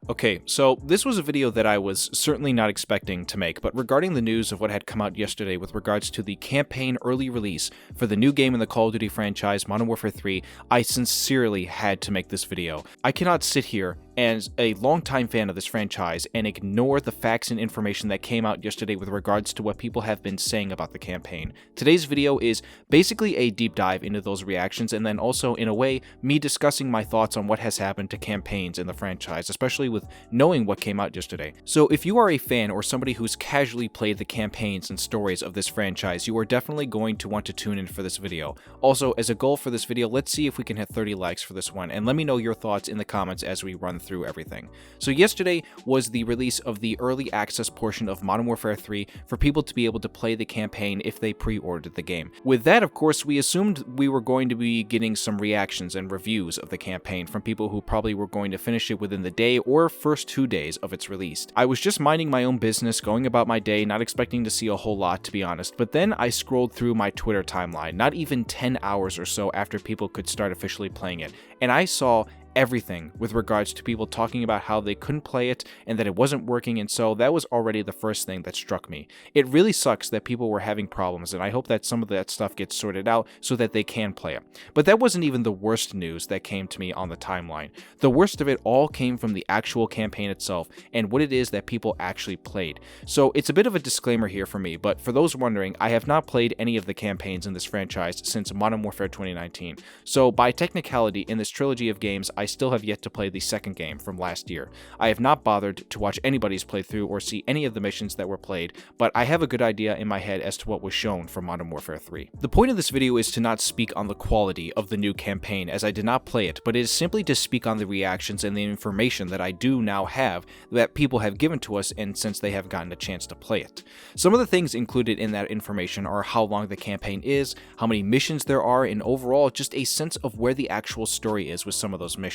Okay, so this was a video that I was certainly not expecting to make, but regarding the news of what had come out yesterday with regards to the campaign early release for the new game in the Call of Duty franchise, Modern Warfare 3, I sincerely had to make this video. I cannot sit here as a longtime fan of this franchise and ignore the facts and information that came out yesterday with regards to what people have been saying about the campaign. Today's video is basically a deep dive into those reactions, and then also, in a way, me discussing my thoughts on what has happened to campaigns in the franchise, especially with knowing what came out yesterday. So if you are a fan or somebody who's casually played the campaigns and stories of this franchise, you are definitely going to want to tune in for this video. Also, as a goal for this video, let's see if we can hit 30 likes for this one, and let me know your thoughts in the comments as we run through everything. So yesterday was the release of the early access portion of Modern Warfare 3 for people to be able to play the campaign if they pre-ordered the game. With that, of course, we assumed we were going to be getting some reactions and reviews of the campaign from people who probably were going to finish it within the day or first 2 days of its release. I was just minding my own business, going about my day, not expecting to see a whole lot, to be honest, but then I scrolled through my Twitter timeline, not even 10 hours or so after people could start officially playing it, and I saw everything with regards to people talking about how they couldn't play it and that it wasn't working, and so that was already the first thing that struck me. It really sucks that people were having problems, and I hope that some of that stuff gets sorted out so that they can play it. But that wasn't even the worst news that came to me on the timeline. The worst of it all came from the actual campaign itself and what it is that people actually played. So it's a bit of a disclaimer here for me, but for those wondering, I have not played any of the campaigns in this franchise since Modern Warfare 2019. So by technicality, in this trilogy of games, I still have yet to play the second game from last year. I have not bothered to watch anybody's playthrough or see any of the missions that were played, but I have a good idea in my head as to what was shown for Modern Warfare 3. The point of this video is to not speak on the quality of the new campaign, as I did not play it, but it is simply to speak on the reactions and the information that I do now have that people have given to us, and since they have gotten a chance to play it. Some of the things included in that information are how long the campaign is, how many missions there are, and overall just a sense of where the actual story is with some of those missions.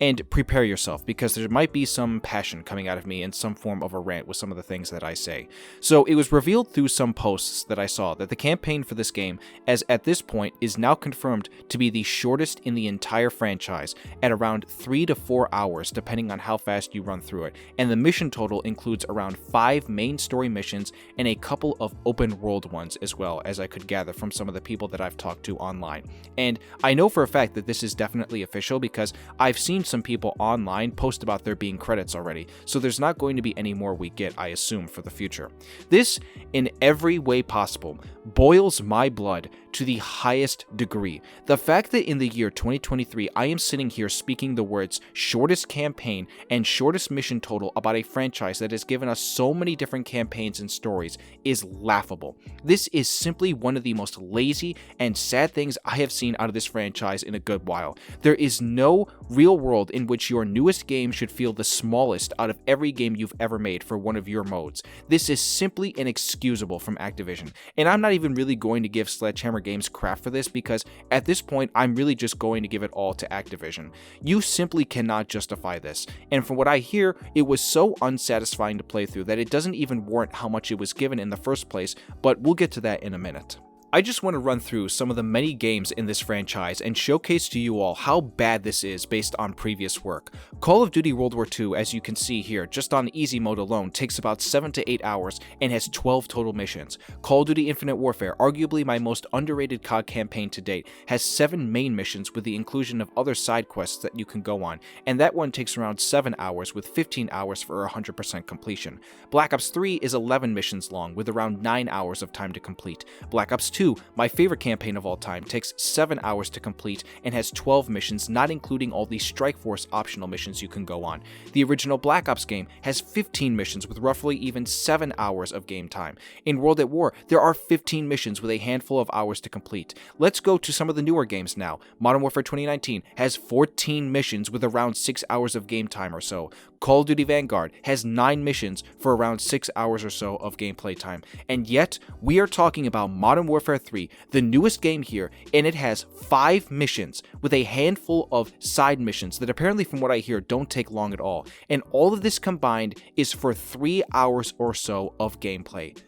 And prepare yourself, because there might be some passion coming out of me in some form of a rant with some of the things that I say. So it was revealed through some posts that I saw that the campaign for this game, as at this point, is now confirmed to be the shortest in the entire franchise at around 3 to 4 hours, depending on how fast you run through it. And the mission total includes around 5 main story missions and a couple of open world ones as well, as I could gather from some of the people that I've talked to online. And I know for a fact that this is definitely official because I've seen some people online post about there being credits already, so there's not going to be any more we get, I assume, for the future. This, in every way possible, boils my blood to the highest degree. The fact that in the year 2023, I am sitting here speaking the words shortest campaign and shortest mission total about a franchise that has given us so many different campaigns and stories is laughable. This is simply one of the most lazy and sad things I have seen out of this franchise in a good while. There is no real world in which your newest game should feel the smallest out of every game you've ever made for one of your modes. This is simply inexcusable from Activision, and I'm not even really going to give Sledgehammer Games crap for this, because at this point I'm really just going to give it all to Activision. You simply cannot justify this, and from what I hear, it was so unsatisfying to play through that it doesn't even warrant how much it was given in the first place, but we'll get to that in a minute. I just want to run through some of the many games in this franchise and showcase to you all how bad this is based on previous work. Call of Duty World War II, as you can see here, just on easy mode alone, takes about 7 to 8 hours and has 12 total missions. Call of Duty Infinite Warfare, arguably my most underrated COD campaign to date, has 7 main missions with the inclusion of other side quests that you can go on, and that one takes around 7 hours with 15 hours for 100% completion. Black Ops 3 is 11 missions long with around 9 hours of time to complete. Black Ops 2, my favorite campaign of all time, takes 7 hours to complete and has 12 missions, not including all the Strike Force optional missions you can go on. The original Black Ops game has 15 missions with roughly even 7 hours of game time. In World at War, there are 15 missions with a handful of hours to complete. Let's go to some of the newer games now. Modern Warfare 2019 has 14 missions with around 6 hours of game time or so. Call of Duty Vanguard has 9 missions for around 6 hours or so of gameplay time. And yet, we are talking about Modern Warfare 3, the newest game here, and it has 5 missions with a handful of side missions that apparently, from what I hear, don't take long at all. And all of this combined is for 3 hours or so of gameplay.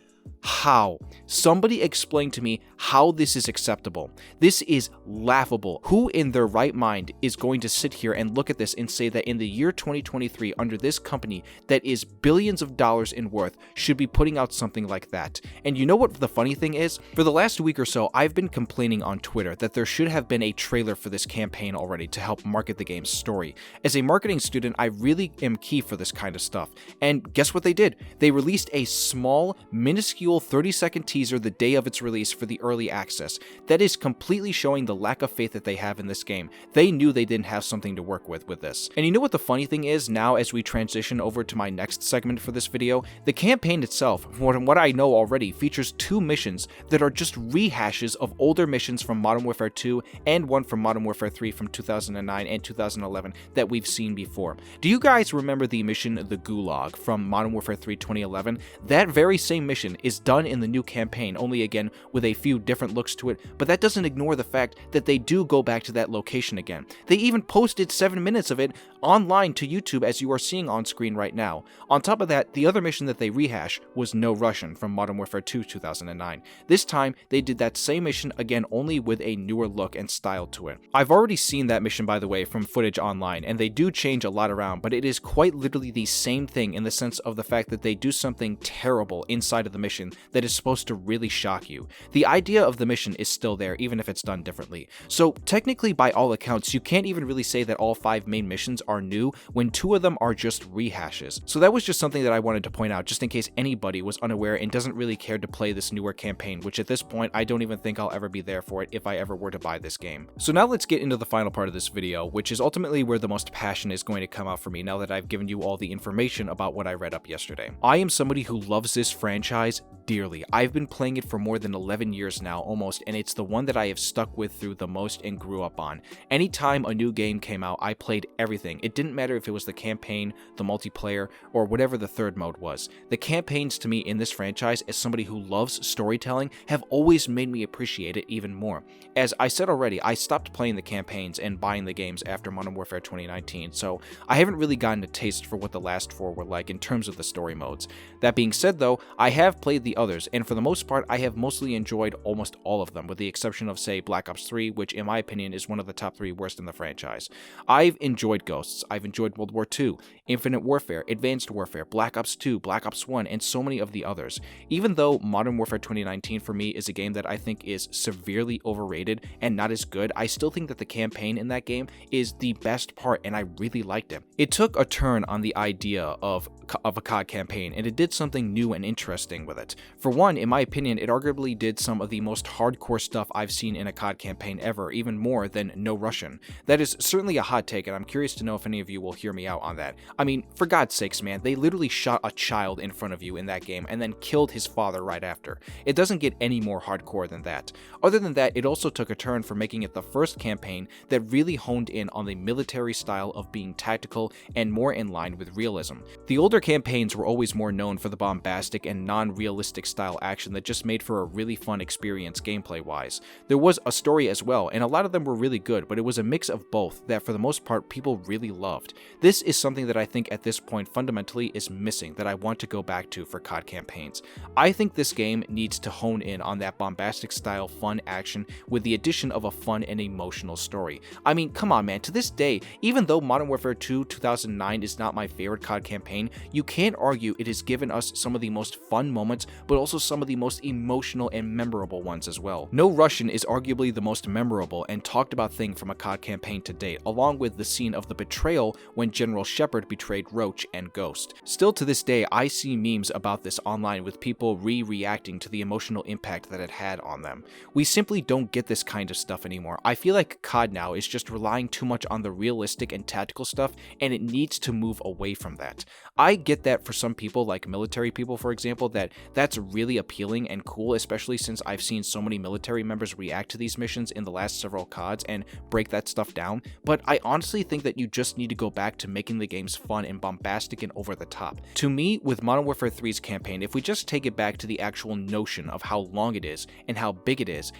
How? Somebody explain to me how this is acceptable. This is laughable. Who in their right mind is going to sit here and look at this and say that in the year 2023, under this company that is billions of dollars in worth, should be putting out something like that? And you know what the funny thing is? For the last week or so, I've been complaining on Twitter that there should have been a trailer for this campaign already to help market the game's story. As a marketing student, I really am key for this kind of stuff. And guess what they did? They released a small, minuscule 30-second teaser the day of its release for the early access. That is completely showing the lack of faith that they have in this game. They knew they didn't have something to work with this. And you know what the funny thing is now as we transition over to my next segment for this video? The campaign itself, from what I know already, features 2 missions that are just rehashes of older missions from Modern Warfare 2 and one from Modern Warfare 3 from 2009 and 2011 that we've seen before. Do you guys remember the mission The Gulag from Modern Warfare 3 2011? That very same mission is done in the new campaign, only again with a few different looks to it, but that doesn't ignore the fact that they do go back to that location again. They even posted 7 minutes of it online to YouTube, as you are seeing on screen right now. On top of that, the other mission that they rehash was No Russian from Modern Warfare 2 2009. This time, they did that same mission again, only with a newer look and style to it. I've already seen that mission, by the way, from footage online, and they do change a lot around, but it is quite literally the same thing in the sense of the fact that they do something terrible inside of the mission that is supposed to really shock you. The idea of the mission is still there, even if it's done differently. So technically, by all accounts, you can't even really say that all 5 main missions are new when 2 of them are just rehashes. So that was just something that I wanted to point out, just in case anybody was unaware and doesn't really care to play this newer campaign, which at this point, I don't even think I'll ever be there for it if I ever were to buy this game. So now let's get into the final part of this video, which is ultimately where the most passion is going to come out for me now that I've given you all the information about what I read up yesterday. I am somebody who loves this franchise dearly. I've been playing it for more than 11 years now, almost, and it's the one that I have stuck with through the most and grew up on. Anytime a new game came out, I played everything. It didn't matter if it was the campaign, the multiplayer, or whatever the third mode was. The campaigns to me in this franchise, as somebody who loves storytelling, have always made me appreciate it even more. As I said already, I stopped playing the campaigns and buying the games after Modern Warfare 2019, so I haven't really gotten a taste for what the last 4 were like in terms of the story modes. That being said though, I have played the others, and for the most part, I have mostly enjoyed almost all of them, with the exception of, say, Black Ops 3, which in my opinion is one of the top 3 worst in the franchise. I've enjoyed Ghosts, I've enjoyed World War II, Infinite Warfare, Advanced Warfare, Black Ops 2, Black Ops 1, and so many of the others. Even though Modern Warfare 2019 for me is a game that I think is severely overrated and not as good, I still think that the campaign in that game is the best part, and I really liked it. It took a turn on the idea of a COD campaign, and it did something new and interesting with it. For one, in my opinion, it arguably did some of the most hardcore stuff I've seen in a COD campaign ever, even more than No Russian. That is certainly a hot take, and I'm curious to know if any of you will hear me out on that. I mean, for God's sakes, man, they literally shot a child in front of you in that game and then killed his father right after. It doesn't get any more hardcore than that. Other than that, it also took a turn for making it the first campaign that really honed in on the military style of being tactical and more in line with realism. The older campaigns were always more known for the bombastic and non-realistic style action that just made for a really fun experience gameplay-wise. There was a story as well, and a lot of them were really good, but it was a mix of both that for the most part people really loved. This is something that I think at this point fundamentally is missing that I want to go back to for COD campaigns. I think this game needs to hone in on that bombastic style fun action with the addition of a fun and emotional story. I mean, come on man, to this day, even though Modern Warfare 2 2009 is not my favorite COD campaign, you can't argue it has given us some of the most fun moments, but also some of the most emotional and memorable ones as well. No Russian is arguably the most memorable and talked about thing from a COD campaign to date, along with the scene of the betrayal when General Shepard betrayed Roach and Ghost. Still to this day, I see memes about this online with people reacting to the emotional impact that it had on them. We simply don't get this kind of stuff anymore. I feel like COD now is just relying too much on the realistic and tactical stuff, and it needs to move away from that. I get that for some people, like military people for example, that's really appealing and cool, especially since I've seen so many military members react to these missions in the last several CODs and break that stuff down, but I honestly think that you just need to go back to making the games fun and bombastic and over the top. To me, with Modern Warfare 3's campaign, if we just take it back to the actual notion of how long it is and how big it is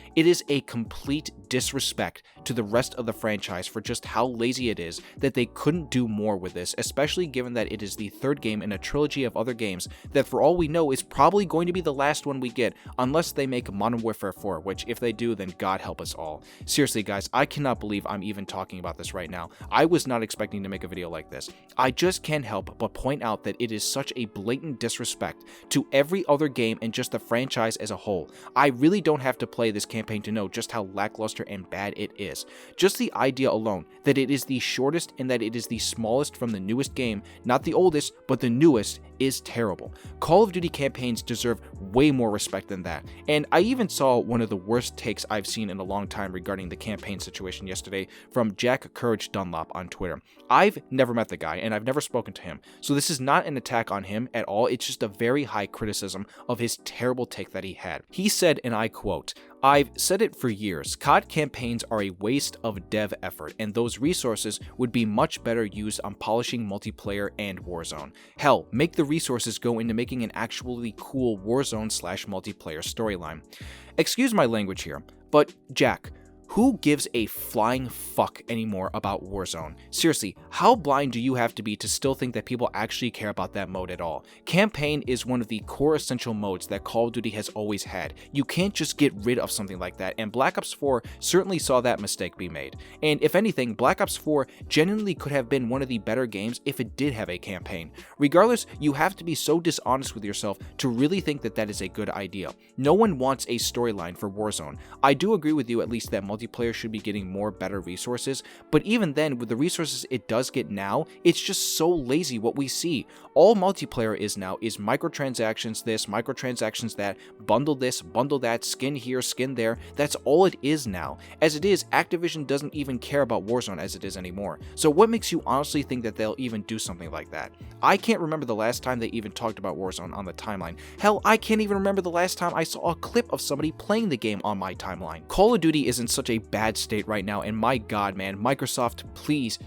a complete disrespect to the rest of the franchise for just how lazy it is that they couldn't do more with this, especially given that it is the third game in a trilogy of other games that for all we know is probably going going to be the last one we get, unless they make Modern Warfare 4, which if they do, then God help us all. Seriously guys, I cannot believe I'm even talking about this right now. I was not expecting to make a video like this. I just can't help but point out that it is such a blatant disrespect to every other game and just the franchise as a whole. I really don't have to play this campaign to know just how lackluster and bad it is. Just the idea alone that it is the shortest and that it is the smallest from the newest game, not the oldest, but the newest, is terrible. Call of Duty campaigns deserve way more respect than that, and I even saw one of the worst takes I've seen in a long time regarding the campaign situation yesterday from Jack Courage Dunlop on Twitter. I've never met the guy, and I've never spoken to him, so this is not an attack on him at all, it's just a very high criticism of his terrible take that he had. He said, and I quote, "I've said it for years, COD campaigns are a waste of dev effort, and those resources would be much better used on polishing multiplayer and Warzone. Hell, make the resources go into making an actually cool Warzone/multiplayer storyline." Excuse my language here, but Jack, who gives a flying fuck anymore about Warzone? Seriously, how blind do you have to be to still think that people actually care about that mode at all? Campaign is one of the core essential modes that Call of Duty has always had. You can't just get rid of something like that, and Black Ops 4 certainly saw that mistake be made. And if anything, Black Ops 4 genuinely could have been one of the better games if it did have a campaign. Regardless, you have to be so dishonest with yourself to really think that that is a good idea. No one wants a storyline for Warzone. I do agree with you at least that multiplayer should be getting more better resources, but even then, with the resources it does get now, it's just so lazy what we see. All multiplayer is now is microtransactions this, microtransactions that, bundle this, bundle that, skin here, skin there. That's all it is now. As it is, Activision doesn't even care about Warzone as it is anymore. So what makes you honestly think that they'll even do something like that? I can't remember the last time they even talked about Warzone on the timeline. Hell, I can't even remember the last time I saw a clip of somebody playing the game on my timeline. Call of Duty is in such a bad state right now, and my god man, Microsoft, please,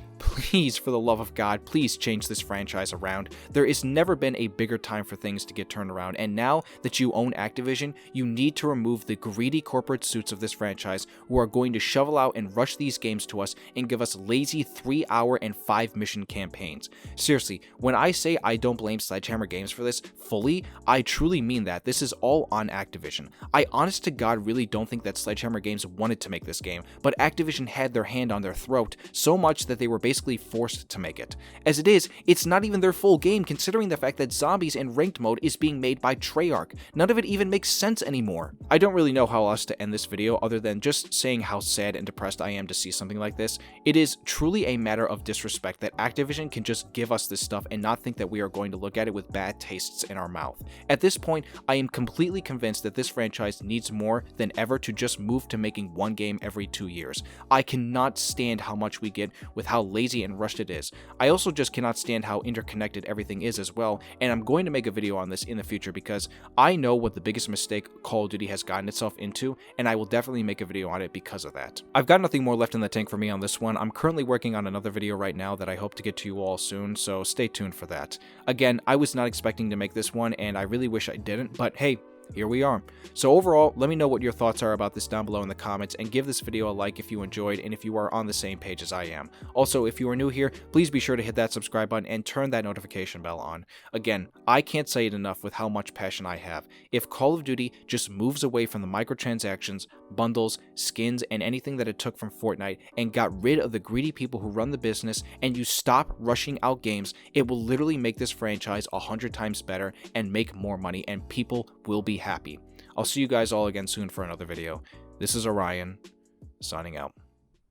for the love of God, please change this franchise around. There has never been a bigger time for things to get turned around, and now that you own Activision, you need to remove the greedy corporate suits of this franchise who are going to shovel out and rush these games to us and give us lazy 3-hour and 5-mission campaigns. Seriously, when I say I don't blame Sledgehammer Games for this fully, I truly mean that. This is all on Activision. I honest to God really don't think that Sledgehammer Games wanted to make this game, but Activision had their hand on their throat so much that they were basically forced to make it. As it is, it's not even their full game considering the fact that Zombies and Ranked mode is being made by Treyarch. None of it even makes sense anymore. I don't really know how else to end this video other than just saying how sad and depressed I am to see something like this. It is truly a matter of disrespect that Activision can just give us this stuff and not think that we are going to look at it with bad tastes in our mouth. At this point, I am completely convinced that this franchise needs more than ever to just move to making one game every 2 years. I cannot stand how much we get with how lazy and rushed it is. I also just cannot stand how interconnected everything is as well, and I'm going to make a video on this in the future because I know what the biggest mistake Call of Duty has gotten itself into, and I will definitely make a video on it because of that. I've got nothing more left in the tank for me on this one. I'm currently working on another video right now that I hope to get to you all soon, so stay tuned for that. Again, I was not expecting to make this one, and I really wish I didn't, but hey, here we are. So overall, let me know what your thoughts are about this down below in the comments, and give this video a like if you enjoyed and if you are on the same page as I am. Also, if you are new here, please be sure to hit that subscribe button and turn that notification bell on. Again, I can't say it enough with how much passion I have. If Call of Duty just moves away from the microtransactions, bundles, skins, and anything that it took from Fortnite and got rid of the greedy people who run the business, and you stop rushing out games, it will literally make this franchise 100 times better and make more money, and people will be happy. I'll see you guys all again soon for another video. This is Orion, signing out.